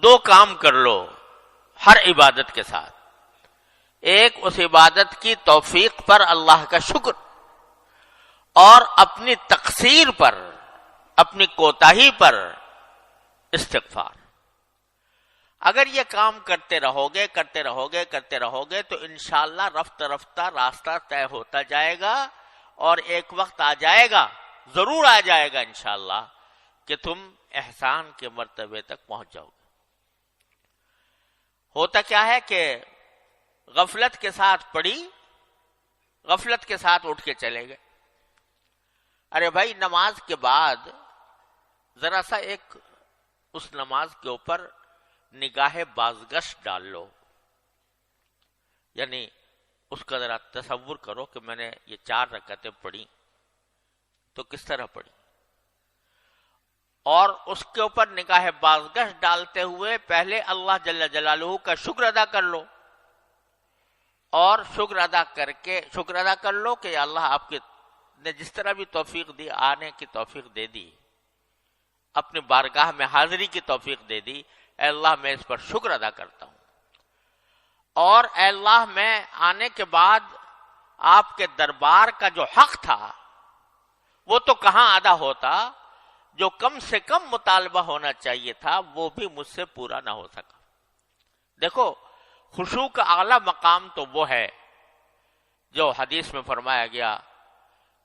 دو کام کر لو ہر عبادت کے ساتھ. ایک اس عبادت کی توفیق پر اللہ کا شکر اور اپنی تقصیر پر اپنی کوتاہی پر استغفار. اگر یہ کام کرتے رہو گے تو انشاءاللہ رفتہ رفتہ راستہ طے ہوتا جائے گا اور ایک وقت آ جائے گا، ضرور آ جائے گا انشاءاللہ کہ تم احسان کے مرتبے تک پہنچ جاؤ گے. ہوتا کیا ہے کہ غفلت کے ساتھ پڑھی، غفلت کے ساتھ اٹھ کے چلے گئے. ارے بھائی نماز کے بعد ذرا سا ایک اس نماز کے اوپر نگاہ بازگشت ڈال لو، یعنی اس کا ذرا تصور کرو کہ میں نے یہ 4 رکعتیں پڑھی تو کس طرح پڑھی، اور اس کے اوپر نگاہ بازگشت ڈالتے ہوئے پہلے اللہ جل جلالہ کا شکر ادا کر لو، اور شکر ادا کر لو کہ اللہ آپ کے نے جس طرح بھی توفیق دی، آنے کی توفیق دے دی، اپنی بارگاہ میں حاضری کی توفیق دے دی، اے اللہ میں اس پر شکر ادا کرتا ہوں. اور اے اللہ میں آنے کے بعد آپ کے دربار کا جو حق تھا وہ تو کہاں ادا ہوتا، جو کم سے کم مطالبہ ہونا چاہیے تھا وہ بھی مجھ سے پورا نہ ہو سکا. دیکھو خشوع کا اعلیٰ مقام تو وہ ہے جو حدیث میں فرمایا گیا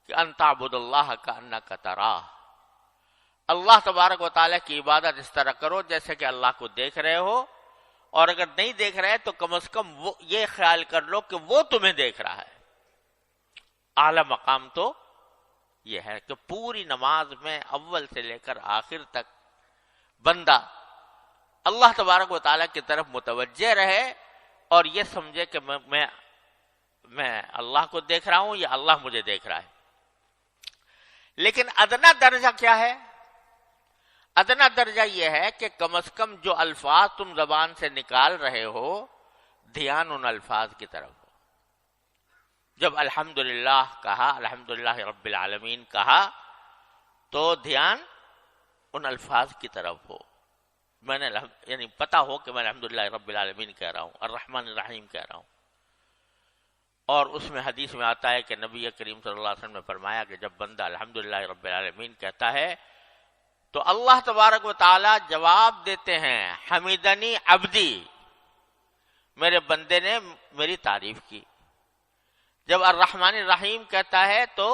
کہ ان تعبد اللہ کأنک تراہ، اللہ تبارک و تعالیٰ کی عبادت اس طرح کرو جیسے کہ اللہ کو دیکھ رہے ہو، اور اگر نہیں دیکھ رہے تو کم از کم وہ یہ خیال کر لو کہ وہ تمہیں دیکھ رہا ہے. اعلیٰ مقام تو یہ ہے کہ پوری نماز میں اول سے لے کر آخر تک بندہ اللہ تبارک و تعالیٰ کی طرف متوجہ رہے اور یہ سمجھے کہ میں اللہ کو دیکھ رہا ہوں یا اللہ مجھے دیکھ رہا ہے. لیکن ادنا درجہ کیا ہے؟ ادنا درجہ یہ ہے کہ کم از کم جو الفاظ تم زبان سے نکال رہے ہو دھیان ان الفاظ کی طرف ہو. جب الحمدللہ کہا، الحمدللہ رب العالمین کہا، تو دھیان ان الفاظ کی طرف ہو. میں نے یعنی پتا ہو کہ میں الحمدللہ رب العالمین کہہ رہا ہوں، الرحمن الرحیم کہہ رہا ہوں. اور اس میں حدیث میں آتا ہے کہ نبی کریم صلی اللہ علیہ وسلم نے فرمایا کہ جب بندہ الحمدللہ رب العالمین کہتا ہے تو اللہ تبارک و تعالی جواب دیتے ہیں حمیدنی عبدی، میرے بندے نے میری تعریف کی. جب الرحمن الرحیم کہتا ہے تو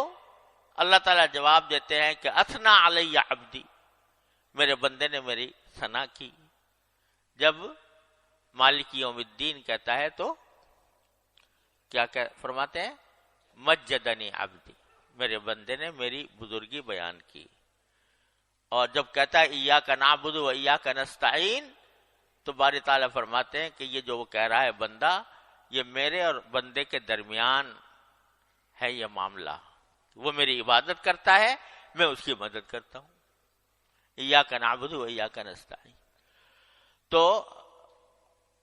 اللہ تعالیٰ جواب دیتے ہیں کہ اثنا علی عبدی، میرے بندے نے میری ثنا کی. جب مالک یوم الدین کہتا ہے تو کیا فرماتے ہیں؟ مجدنی عبدی، میرے بندے نے میری بزرگی بیان کی. اور جب کہتا ہے ایاک نعبد و ایاک نستعین تو باری تعالیٰ فرماتے ہیں کہ یہ جو وہ کہہ رہا ہے بندہ، یہ میرے اور بندے کے درمیان ہے یہ معاملہ. وہ میری عبادت کرتا ہے، میں اس کی مدد کرتا ہوں. ایاک نعبد و ایاک نستعین. تو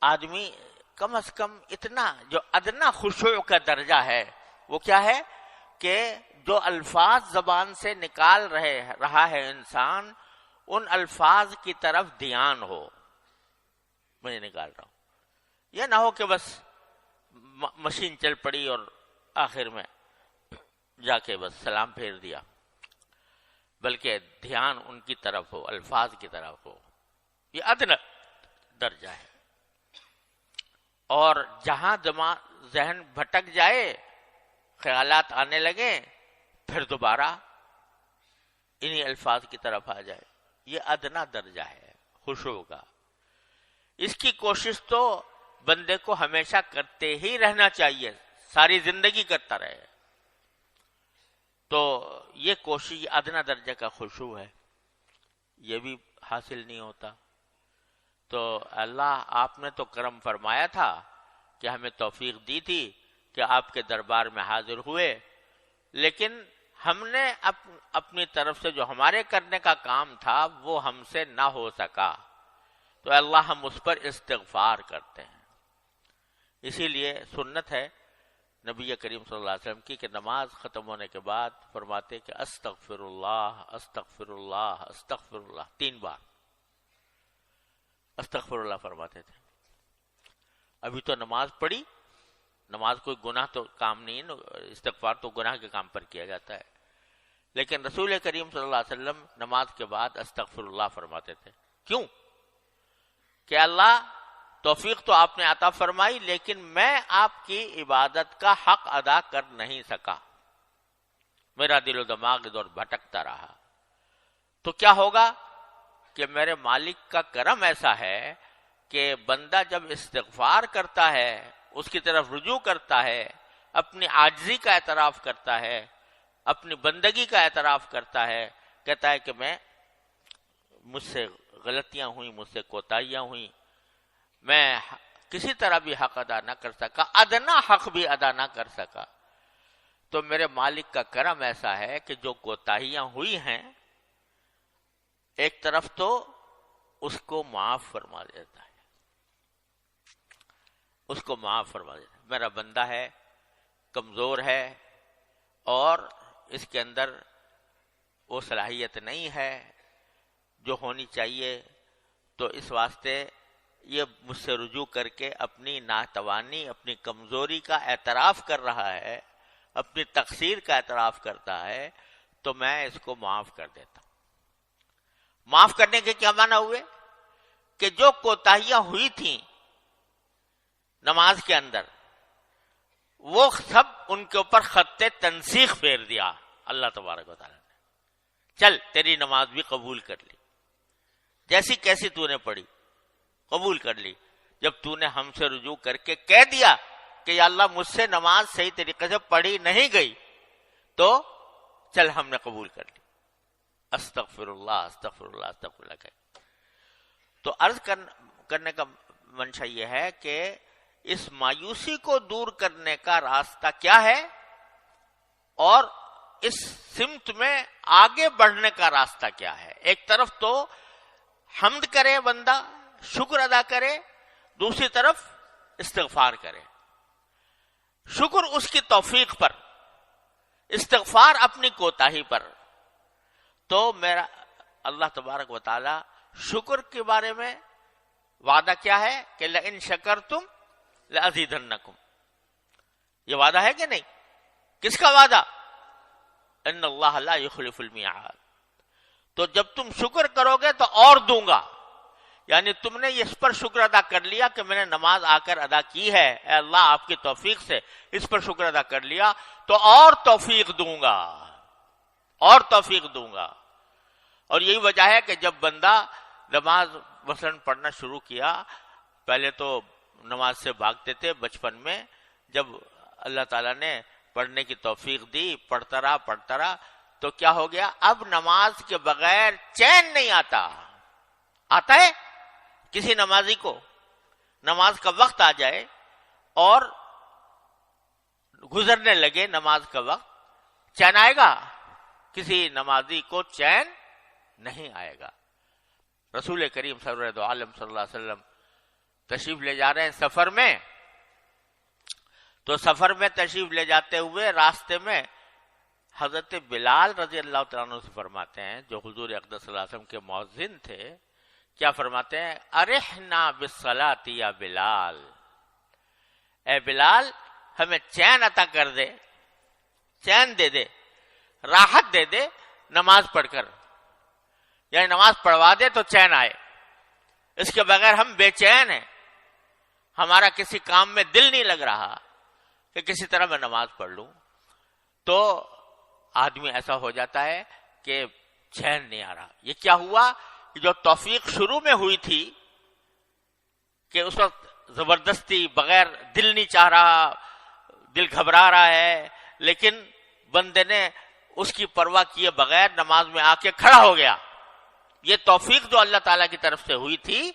آدمی کم از کم اتنا جو ادنا خشوع کا درجہ ہے وہ کیا ہے کہ جو الفاظ زبان سے نکال رہا ہے انسان، ان الفاظ کی طرف دھیان ہو. میں نکال رہا ہوں، یہ نہ ہو کہ بس مشین چل پڑی اور آخر میں جا کے بس سلام پھیر دیا، بلکہ دھیان ان کی طرف ہو، الفاظ کی طرف ہو. یہ ادنا درجہ ہے. اور جہاں ذہن بھٹک جائے، خیالات آنے لگے، پھر دوبارہ انہی الفاظ کی طرف آ جائے. یہ ادنا درجہ ہے خشوع کا. اس کی کوشش تو بندے کو ہمیشہ کرتے ہی رہنا چاہیے، ساری زندگی کرتا رہے. تو یہ کوشش ادنا درجہ کا خشوع ہے، یہ بھی حاصل نہیں ہوتا. تو اللہ آپ نے تو کرم فرمایا تھا کہ ہمیں توفیق دی تھی کہ آپ کے دربار میں حاضر ہوئے، لیکن ہم نے اپنی طرف سے جو ہمارے کرنے کا کام تھا وہ ہم سے نہ ہو سکا. تو اللہ ہم اس پر استغفار کرتے ہیں. اسی لیے سنت ہے نبی کریم صلی اللہ علیہ وسلم کی کہ نماز ختم ہونے کے بعد فرماتے کہ استغفر اللہ استغفر اللہ استغفر اللہ 3 بار. استغفر اللہ فرماتے تھے. ابھی تو نماز پڑھی، نماز کوئی گناہ تو کام نہیں ہے، استغفار تو گناہ کے کام پر کیا جاتا ہے، لیکن رسول کریم صلی اللہ علیہ وسلم نماز کے بعد استغفر اللہ فرماتے تھے. کیوں؟ کہ اللہ توفیق تو آپ نے عطا فرمائی، لیکن میں آپ کی عبادت کا حق ادا کر نہیں سکا، میرا دل و دماغ ادھر بھٹکتا رہا. تو کیا ہوگا کہ میرے مالک کا کرم ایسا ہے کہ بندہ جب استغفار کرتا ہے، اس کی طرف رجوع کرتا ہے، اپنی عاجزی کا اعتراف کرتا ہے، اپنی بندگی کا اعتراف کرتا ہے، کہتا ہے کہ مجھ سے غلطیاں ہوئیں، مجھ سے کوتاہیاں ہوئیں، میں کسی طرح بھی حق ادا نہ کر سکا، ادنا حق بھی ادا نہ کر سکا، تو میرے مالک کا کرم ایسا ہے کہ جو کوتاہیاں ہوئی ہیں ایک طرف تو اس کو معاف فرما دیتا ہے، اس کو معاف فرما دیتا ہے. میرا بندہ ہے، کمزور ہے، اور اس کے اندر وہ صلاحیت نہیں ہے جو ہونی چاہیے، تو اس واسطے یہ مجھ سے رجوع کر کے اپنی ناتوانی، اپنی کمزوری کا اعتراف کر رہا ہے، اپنی تقصیر کا اعتراف کرتا ہے، تو میں اس کو معاف کر دیتا ہوں. معاف کرنے کے کیا معنی ہوئے؟ کہ جو کوتاہیاں ہوئی تھیں نماز کے اندر، وہ سب ان کے اوپر خط تنسیخ پھیر دیا اللہ تبارک و تعالیٰ نے. چل تیری نماز بھی قبول کر لی، جیسی کیسی تو نے پڑھی قبول کر لی. جب تو نے ہم سے رجوع کر کے کہہ دیا کہ یا اللہ مجھ سے نماز صحیح طریقے سے پڑھی نہیں گئی، تو چل ہم نے قبول کر لی. استغفر اللہ استغفر اللہ استغفر اللہ کہے. تو عرض کرنے کا منشا یہ ہے کہ اس مایوسی کو دور کرنے کا راستہ کیا ہے، اور اس سمت میں آگے بڑھنے کا راستہ کیا ہے. ایک طرف تو حمد کرے بندہ، شکر ادا کرے، دوسری طرف استغفار کرے. شکر اس کی توفیق پر، استغفار اپنی کوتاہی پر. تو میرا اللہ تبارک و تعالی شکر کے بارے میں وعدہ کیا ہے کہ لئن شکرتم لأزیدنکم. یہ وعدہ ہے کہ نہیں؟ کس کا وعدہ؟ ان اللہ لا یخلف المیعاد. تو جب تم شکر کرو گے تو اور دوں گا. یعنی تم نے اس پر شکر ادا کر لیا کہ میں نے نماز آ کر ادا کی ہے، اے اللہ آپ کی توفیق سے اس پر شکر ادا کر لیا، تو اور توفیق دوں گا، اور توفیق دوں گا. اور یہی وجہ ہے کہ جب بندہ نماز مثلاً پڑھنا شروع کیا، پہلے تو نماز سے بھاگتے تھے بچپن میں، جب اللہ تعالیٰ نے پڑھنے کی توفیق دی، پڑھتا رہا، تو کیا ہو گیا؟ اب نماز کے بغیر چین نہیں آتا. آتا ہے کسی نمازی کو نماز کا وقت آ جائے اور گزرنے لگے نماز کا وقت، چین آئے گا؟ کسی نمازی کو چین نہیں آئے گا. رسول کریم سرور دو عالم صلی اللہ علیہ وسلم تشریف لے جا رہے ہیں سفر میں، تو سفر میں تشریف لے جاتے ہوئے راستے میں حضرت بلال رضی اللہ تعالیٰ عنہ سے فرماتے ہیں، جو حضور اقدس صلی اللہ علیہ وسلم کے مؤذن تھے، کیا فرماتے ہیں؟ ارحنا بالصلاۃ یا بلال، اے بلال ہمیں چین عطا کر دے، چین دے دے، راحت دے دے نماز پڑھ کر، یعنی نماز پڑھوا دے تو چین آئے. اس کے بغیر ہم بے چین ہیں، ہمارا کسی کام میں دل نہیں لگ رہا کہ کسی طرح میں نماز پڑھ لوں. تو آدمی ایسا ہو جاتا ہے کہ چین نہیں آ رہا. یہ کیا ہوا کہ جو توفیق شروع میں ہوئی تھی کہ اس وقت زبردستی بغیر دل نہیں چاہ رہا، دل گھبرا رہا ہے، لیکن بندے نے اس کی پرواہ کیے بغیر نماز میں آ کے کھڑا ہو گیا. یہ توفیق جو اللہ تعالیٰ کی طرف سے ہوئی تھی،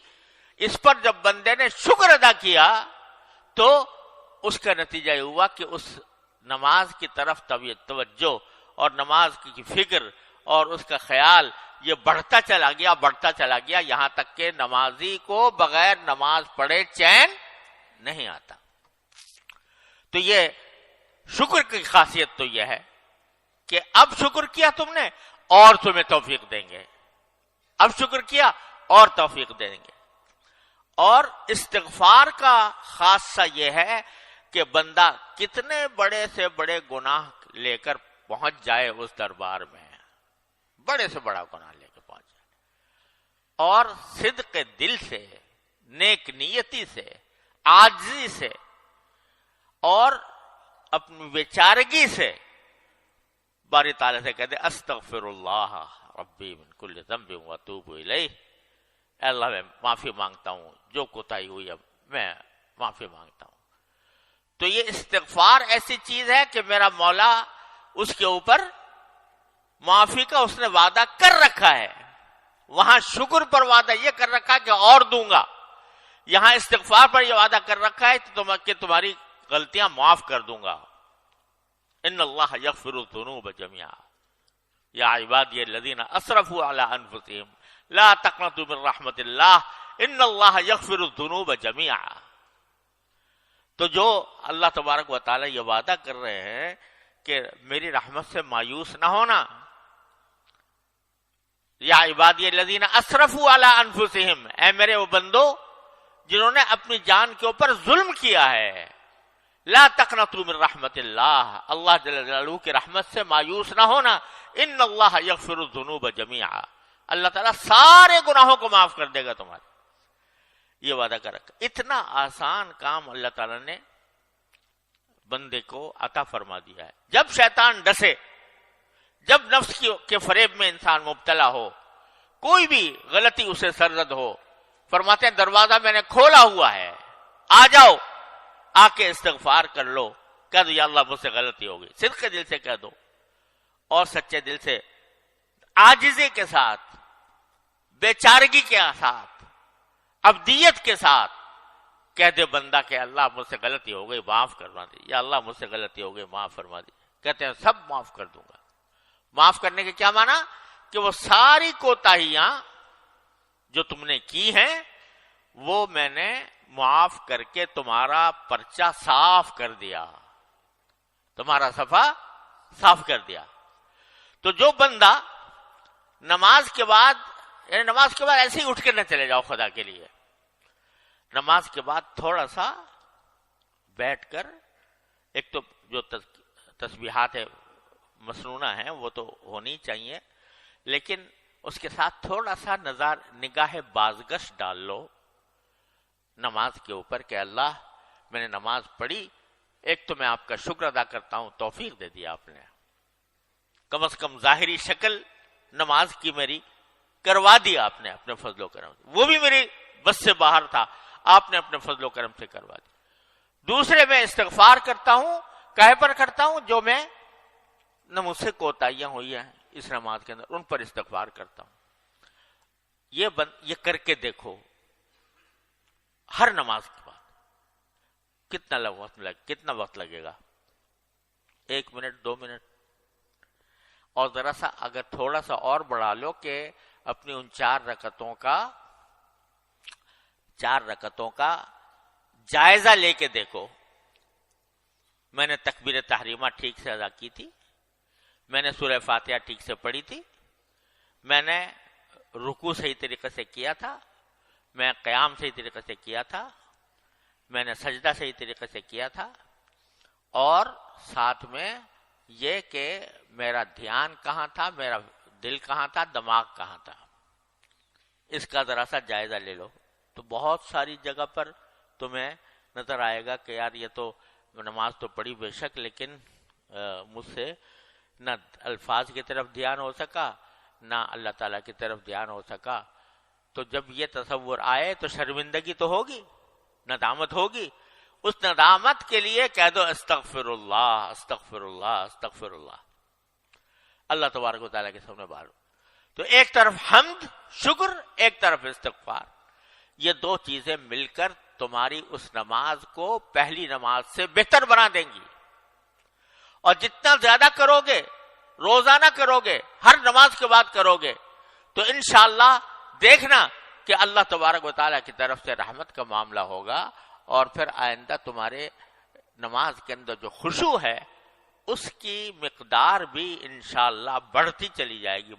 اس پر جب بندے نے شکر ادا کیا تو اس کا نتیجہ یہ ہوا کہ اس نماز کی طرف توجہ اور نماز کی فکر اور اس کا خیال یہ بڑھتا چلا گیا یہاں تک کہ نمازی کو بغیر نماز پڑھے چین نہیں آتا. تو یہ شکر کی خاصیت تو یہ ہے کہ اب شکر کیا تم نے اور تمہیں توفیق دیں گے، اب شکر کیا اور توفیق دیں گے. اور استغفار کا خاصہ یہ ہے کہ بندہ کتنے بڑے سے بڑے گناہ لے کر پہنچ جائے اس دربار میں، بڑے سے بڑا گناہ لے کے پہنچ جائے، اور صدق دل سے، نیک نیتی سے، عاجزی سے اور اپنی بیچارگی سے باری تعالیٰ سے کہتے استغفر اللہ ربی من کل ذنب واتوب الیہ، اے اللہ میں معافی مانگتا ہوں، جو کوتاہی ہوئی اب میں معافی مانگتا ہوں۔ تو یہ استغفار ایسی چیز ہے کہ میرا مولا اس کے اوپر معافی کا اس نے وعدہ کر رکھا ہے، وہاں شکر پر وعدہ یہ کر رکھا ہے کہ اور دوں گا، یہاں استغفار پر یہ وعدہ کر رکھا ہے کہ تمہاری غلطیاں معاف کر دوں گا۔ ان اللہ یغفر الذنوب جميعا یا عبادی الذین اسرفوا علی انفسهم لا تقنطوا من رحمت اللہ ان اللہ یغفر الذنوب جميعا۔ تو جو اللہ تبارک و تعالی یہ وعدہ کر رہے ہیں کہ میری رحمت سے مایوس نہ ہونا، یا عبادی الذین اسرفوا علی انفسهم، اے میرے وہ بندو جنہوں نے اپنی جان کے اوپر ظلم کیا ہے، لا تقنطوا من رحمت اللہ، اللہ جل جلالہ کی رحمت سے مایوس نہ ہونا، ان اللہ یغفر الذنوب جميعا، اللہ تعالیٰ سارے گناہوں کو معاف کر دے گا تمہارے، یہ وعدہ کر رکھا۔ اتنا آسان کام اللہ تعالیٰ نے بندے کو عطا فرما دیا ہے۔ جب شیطان ڈسے، جب نفس کے فریب میں انسان مبتلا ہو، کوئی بھی غلطی اسے سرزد ہو، فرماتے ہیں دروازہ میں نے کھولا ہوا ہے، آ جاؤ، آ کے استغفار کر لو، کہہ دو یا اللہ مجھ سے غلطی ہو گئی، صدق دل سے کہہ دو اور سچے دل سے، عاجزی کے ساتھ، بیچارگی کے ساتھ، عبدیت کے ساتھ کہہ دے بندہ کہ اللہ مجھ سے غلطی ہو گئی معاف کروا دی، یا اللہ مجھ سے غلطی ہو گئی معاف فرما دی، کہتے ہیں سب معاف کر دوں گا۔ معاف کرنے کے کیا معنی؟ کہ وہ ساری کوتاہیاں جو تم نے کی ہیں وہ میں نے معاف کر کے تمہارا پرچہ صاف کر دیا، تمہارا صفحہ صاف کر دیا۔ تو جو بندہ نماز کے بعد، یعنی نماز کے بعد ایسے ہی اٹھ کے نہ چلے جاؤ خدا کے لیے، نماز کے بعد تھوڑا سا بیٹھ کر، ایک تو جو تسبیحات مسنونہ ہیں وہ تو ہونی چاہیے، لیکن اس کے ساتھ تھوڑا سا نگاہ بازگشت ڈال لو نماز کے اوپر کہ اللہ میں نے نماز پڑھی، ایک تو میں آپ کا شکر ادا کرتا ہوں، توفیق دے دیا آپ نے، کم از کم ظاہری شکل نماز کی میری کروا دی آپ نے اپنے فضل و کرم سے، وہ بھی میری بس سے باہر تھا، آپ نے اپنے فضل و کرم سے کروا دی۔ دوسرے میں استغفار کرتا ہوں، کہے پر کرتا ہوں جو میں نہ مجھ سے کوتاہیاں ہوئی ہیں اس نماز کے اندر، ان پر استغفار کرتا ہوں۔ یہ کر کے دیکھو ہر نماز کے بعد کتنا وقت لگے گا؟ 1 منٹ 2 منٹ، اور ذرا سا اگر تھوڑا سا اور بڑھا لو کہ اپنی ان 4 رکعتوں کا جائزہ لے کے دیکھو، میں نے تکبیر تحریمہ ٹھیک سے ادا کی تھی، میں نے سورہ فاتحہ ٹھیک سے پڑھی تھی، میں نے رکوع صحیح طریقے سے کیا تھا، میں قیام صحیح طریقے سے کیا تھا، میں نے سجدہ صحیح طریقے سے کیا تھا، اور ساتھ میں یہ کہ میرا دھیان کہاں تھا، میرا دل کہاں تھا، دماغ کہاں تھا، اس کا ذرا سا جائزہ لے لو، تو بہت ساری جگہ پر تمہیں نظر آئے گا کہ یار یہ تو نماز تو پڑھی بے شک، لیکن مجھ سے نہ الفاظ کی طرف دھیان ہو سکا، نہ اللہ تعالیٰ کی طرف دھیان ہو سکا۔ تو جب یہ تصور آئے تو شرمندگی تو ہوگی، ندامت ہوگی، اس ندامت کے لیے کہہ دو استغفر اللہ استغفر اللہ استغفر اللہ، اللہ تبارک و تعالیٰ کے سامنے بارو۔ تو ایک طرف حمد شکر، ایک طرف استغفار، یہ 2 چیزیں مل کر تمہاری اس نماز کو پہلی نماز سے بہتر بنا دیں گی، اور جتنا زیادہ کرو گے، روزانہ کرو گے، ہر نماز کے بعد کرو گے، تو انشاءاللہ دیکھنا کہ اللہ تبارک و تعالیٰ کی طرف سے رحمت کا معاملہ ہوگا، اور پھر آئندہ تمہارے نماز کے اندر جو خشوع ہے اس کی مقدار بھی انشاءاللہ بڑھتی چلی جائے گی،